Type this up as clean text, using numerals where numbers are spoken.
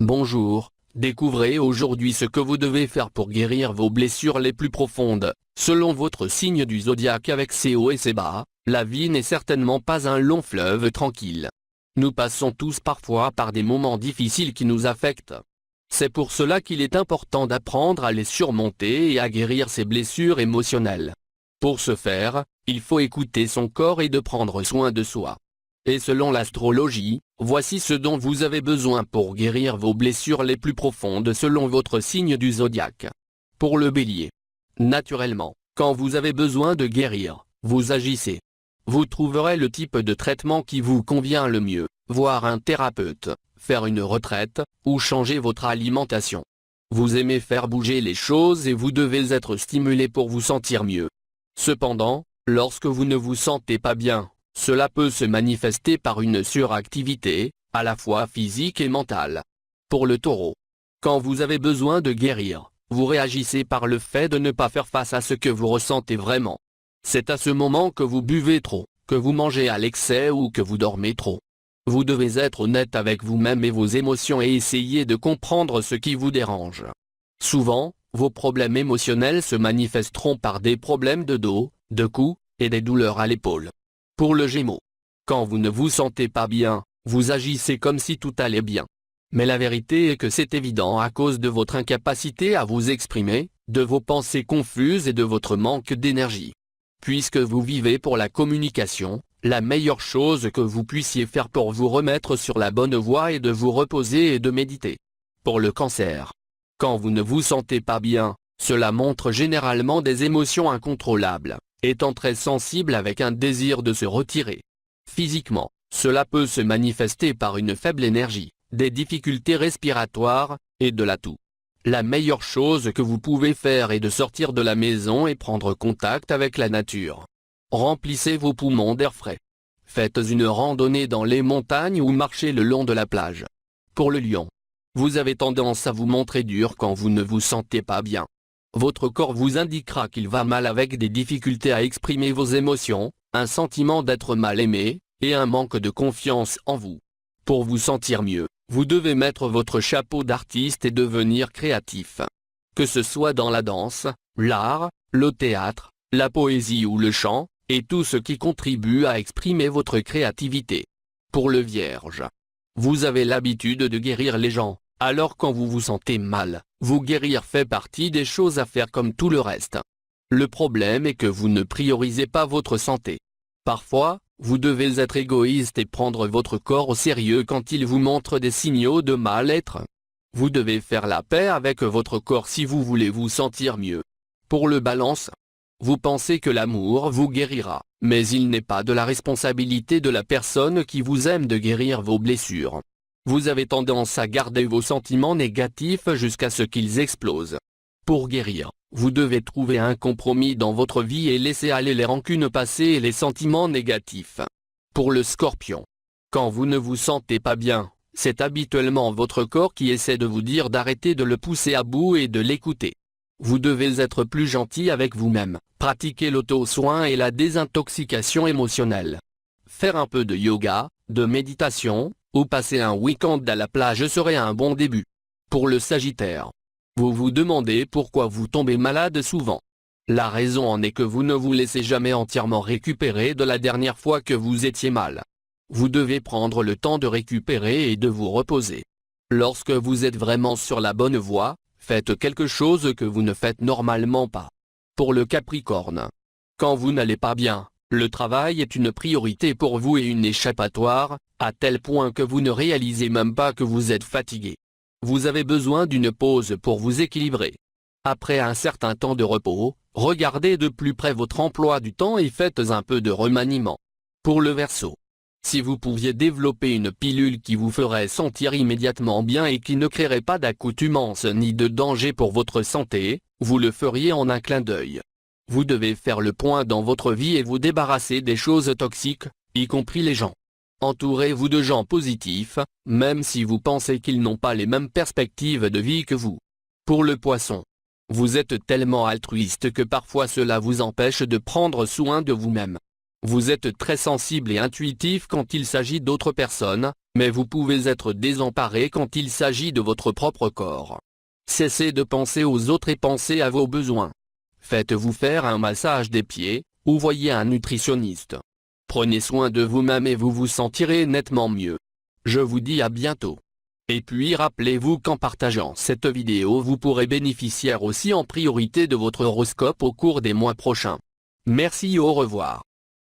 Bonjour, découvrez aujourd'hui ce que vous devez faire pour guérir vos blessures les plus profondes. Selon votre signe du zodiaque avec ses hauts et ses bas, la vie n'est certainement pas un long fleuve tranquille. Nous passons tous parfois par des moments difficiles qui nous affectent. C'est pour cela qu'il est important d'apprendre à les surmonter et à guérir ces blessures émotionnelles. Pour ce faire, il faut écouter son corps et de prendre soin de soi. Et selon l'astrologie, voici ce dont vous avez besoin pour guérir vos blessures les plus profondes selon votre signe du zodiaque. Pour le Bélier. Naturellement, quand vous avez besoin de guérir, vous agissez. Vous trouverez le type de traitement qui vous convient le mieux, voir un thérapeute, faire une retraite, ou changer votre alimentation. Vous aimez faire bouger les choses et vous devez être stimulé pour vous sentir mieux. Cependant, lorsque vous ne vous sentez pas bien, cela peut se manifester par une suractivité, à la fois physique et mentale. Pour le Taureau. Quand vous avez besoin de guérir, vous réagissez par le fait de ne pas faire face à ce que vous ressentez vraiment. C'est à ce moment que vous buvez trop, que vous mangez à l'excès ou que vous dormez trop. Vous devez être honnête avec vous-même et vos émotions et essayer de comprendre ce qui vous dérange. Souvent, vos problèmes émotionnels se manifesteront par des problèmes de dos, de cou, et des douleurs à l'épaule. Pour le Gémeaux. Quand vous ne vous sentez pas bien, vous agissez comme si tout allait bien. Mais la vérité est que c'est évident à cause de votre incapacité à vous exprimer, de vos pensées confuses et de votre manque d'énergie. Puisque vous vivez pour la communication, la meilleure chose que vous puissiez faire pour vous remettre sur la bonne voie est de vous reposer et de méditer. Pour le Cancer. Quand vous ne vous sentez pas bien, cela montre généralement des émotions incontrôlables, étant très sensible avec un désir de se retirer. Physiquement, cela peut se manifester par une faible énergie, des difficultés respiratoires, et de la toux. La meilleure chose que vous pouvez faire est de sortir de la maison et prendre contact avec la nature. Remplissez vos poumons d'air frais. Faites une randonnée dans les montagnes ou marchez le long de la plage. Pour le Lion. Vous avez tendance à vous montrer dur quand vous ne vous sentez pas bien. Votre corps vous indiquera qu'il va mal avec des difficultés à exprimer vos émotions, un sentiment d'être mal aimé, et un manque de confiance en vous. Pour vous sentir mieux, vous devez mettre votre chapeau d'artiste et devenir créatif. Que ce soit dans la danse, l'art, le théâtre, la poésie ou le chant, et tout ce qui contribue à exprimer votre créativité. Pour le Vierge. Vous avez l'habitude de guérir les gens, alors quand vous vous sentez mal, vous guérir fait partie des choses à faire comme tout le reste. Le problème est que vous ne priorisez pas votre santé. Parfois, vous devez être égoïste et prendre votre corps au sérieux quand il vous montre des signaux de mal-être. Vous devez faire la paix avec votre corps si vous voulez vous sentir mieux. Pour le Balance. Vous pensez que l'amour vous guérira, mais il n'est pas de la responsabilité de la personne qui vous aime de guérir vos blessures. Vous avez tendance à garder vos sentiments négatifs jusqu'à ce qu'ils explosent. Pour guérir, vous devez trouver un compromis dans votre vie et laisser aller les rancunes passées et les sentiments négatifs. Pour le Scorpion. Quand vous ne vous sentez pas bien, c'est habituellement votre corps qui essaie de vous dire d'arrêter de le pousser à bout et de l'écouter. Vous devez être plus gentil avec vous-même, pratiquer l'auto-soin et la désintoxication émotionnelle. Faire un peu de yoga, de méditation, ou passer un week-end à la plage serait un bon début. Pour le Sagittaire. Vous vous demandez pourquoi vous tombez malade souvent. La raison en est que vous ne vous laissez jamais entièrement récupérer de la dernière fois que vous étiez mal. Vous devez prendre le temps de récupérer et de vous reposer. Lorsque vous êtes vraiment sur la bonne voie, faites quelque chose que vous ne faites normalement pas. Pour le Capricorne. Quand vous n'allez pas bien, le travail est une priorité pour vous et une échappatoire, à tel point que vous ne réalisez même pas que vous êtes fatigué. Vous avez besoin d'une pause pour vous équilibrer. Après un certain temps de repos, regardez de plus près votre emploi du temps et faites un peu de remaniement. Pour le Verseau. Si vous pouviez développer une pilule qui vous ferait sentir immédiatement bien et qui ne créerait pas d'accoutumance ni de danger pour votre santé, vous le feriez en un clin d'œil. Vous devez faire le point dans votre vie et vous débarrasser des choses toxiques, y compris les gens. Entourez-vous de gens positifs, même si vous pensez qu'ils n'ont pas les mêmes perspectives de vie que vous. Pour le Poisson. Vous êtes tellement altruiste que parfois cela vous empêche de prendre soin de vous-même. Vous êtes très sensible et intuitif quand il s'agit d'autres personnes, Mais vous pouvez être désemparé quand il s'agit de votre propre corps. Cessez de penser aux autres et pensez à vos besoins. Faites-vous faire un massage des pieds, ou voyez un nutritionniste. Prenez soin de vous-même et vous vous sentirez nettement mieux. Je vous dis à bientôt. Et puis rappelez-vous qu'en partageant cette vidéo vous pourrez bénéficier aussi en priorité de votre horoscope au cours des mois prochains. Merci, au revoir.